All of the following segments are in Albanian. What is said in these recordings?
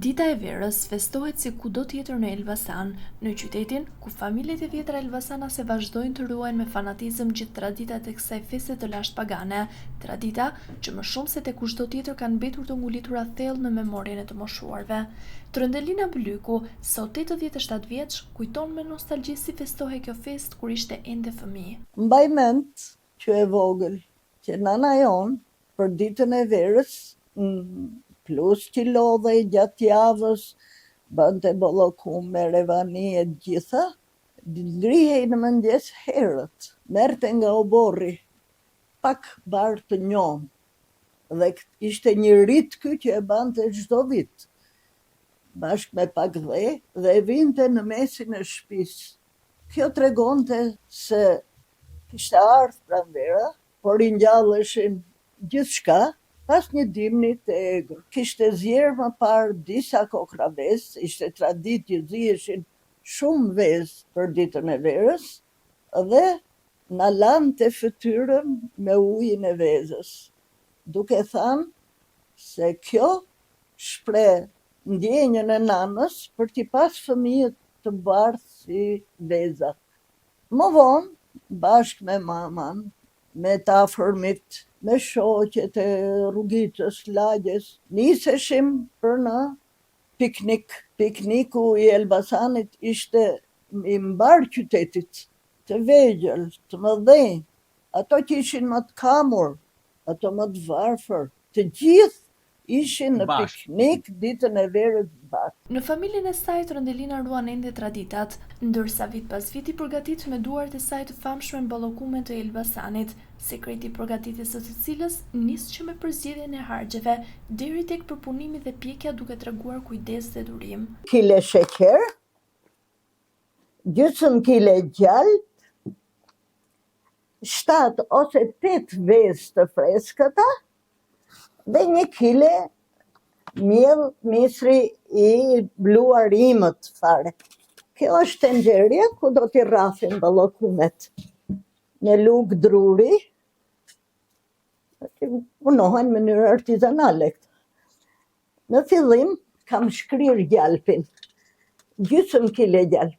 Dita e Verës festohet si kudo tjetër në Elbasan, në qytetin ku familjet e vjetra elbasanase vazhdojnë të ruajnë me fanatizëm gjithë traditat e kësaj feste të lashpagane, tradita që më shumë se tek kushdo tjetër kanë mbetur të ngulitura thellë në memorien e të moshuarve. Trëndelina Bylyku, sot 87 vjeç, kujton me nostalgji si festohej kjo festë kur ishte ende fëmijë. Mbaj mend që e vogël, që nana jon për ditën e Verës plus që lodhej gjatë javës, bënte bollokum me revani e gjitha, ngrihej në mëngjes herët, merrte nga oborri, pak barë të njohur. Dhe ishte një rit ky që e bante çdo vit, bashkë me pak dhe vinte në mesin e shtëpisë. Kjo tregonte se kishte ardhur pranvera, por i ngjalleshin gjithçka. Pas një dimni të egër, kishte zjerë më parë disa kokra vezë, ishte traditë që ziheshin shumë vezë për ditën e Verës, dhe na lante fytyrën me ujin e vezës, duke thënë se kjo shpreh ndjenjën e nanës për t'i pas fëmijët të bardhë si veza. Më vonë, bashkë me maman, me të afërmit, me shoqet e rrugicës, lagjes, niseshim për në piknik. Pikniku i Elbasanit ishte i mbar qytetit, të vegjël, të mëdhenj, ato që ishin më të kamur, ato më të varfër, të gjithë ishin në piknik ditën e Verës bashkë. Në familjen e saj Trëndelina ruan ende traditat, ndërsa vit pas viti përgatit me duart e saj të famshme në ballokumen të Elbasanit, sekreti i përgatitjes së të cilës nis që me përzgjedhjen e harxheve deri tek përpunimi dhe pjekja duke treguar kujdes dhe durim. Kile sheqer, gjysmë kile gjalp, 7 ose 8 vezë të freskëta, dhe 1 kile miell misri i bluar imët fare. Kjo është tenxherja ku do t'i rrafim ballokumet. Në lug druri, punohen në mënyrë artizanale. Në fillim kam shkrir gjalpin, gjysmë kile gjalp,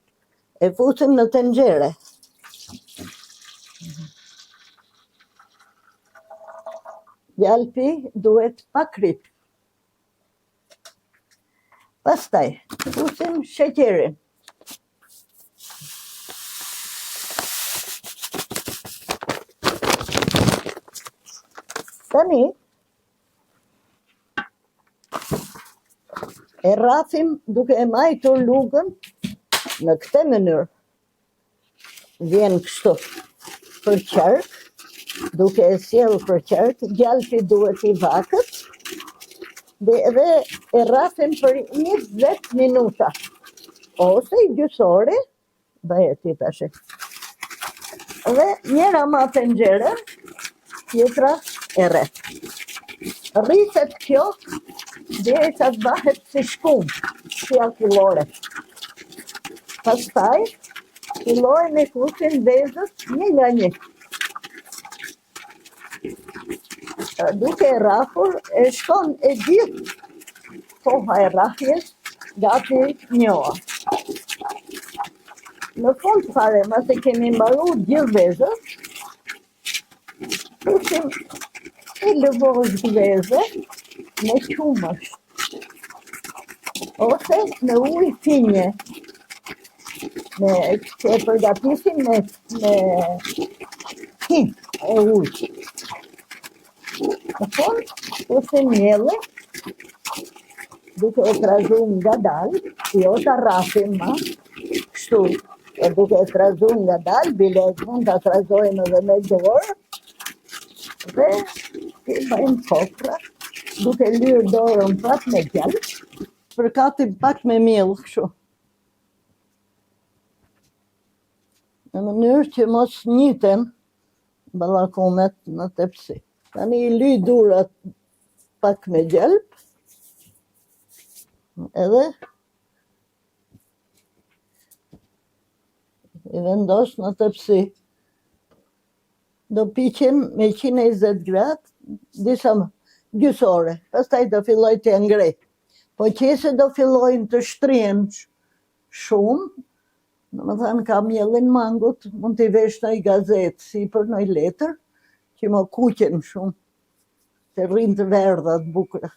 e fusim në tenxhere. Gjalpi duhet pa krip. Pastaj, fusim sheqerin. Tani, e rrafim duke e majtur lugën në këtë mënyrë. Vjen kështu për qark, duke e sjellë për qark, gjalpi duhet i vakët, dhe e rrafim për 20 minuta, ose i gjysore, bëhet i tash. Dhe njëra ma tenxhere, tjetra e re. Rritet kjo derisa të bëhet si shkum, si akullore. Pastaj fillojmë me fusin vezët një nga një. Duke e rrafur, e shkon e gjithë koha e rrahjes gati njoha. Në fund fare, mase kemi mbaruar gjithë vezët, fusim e lëvozë vezë me qumësh, ose me ujë finje, që e përgatisim me hin e ujë. Në fund, fusim miellë, duke e trazuar ngadalë, jo ta rrafim më, kështu, e duke e trazuar ngadalë, bile mund ta trazojmë edhe me dorë, dhe i bëjmë kopra, duke lyrë dorën pak me gjalp, përkatim pak me miell kështu. Në mënyrë që mos njiten ballakumet në tepsi. Tani i lyj durat pak me gjalp, edhe i vendos në tepsi. Do piqen me 120 gradë, disa gjysore, pastaj do filloj të ngrej. Po qese do fillojnë të shtrihen shumë, në më thënë ka mjellin mangut, mund t'i vesh në i gazetë, si për në i letër, që më kuqen shumë, të rrinë të verdha të bukura.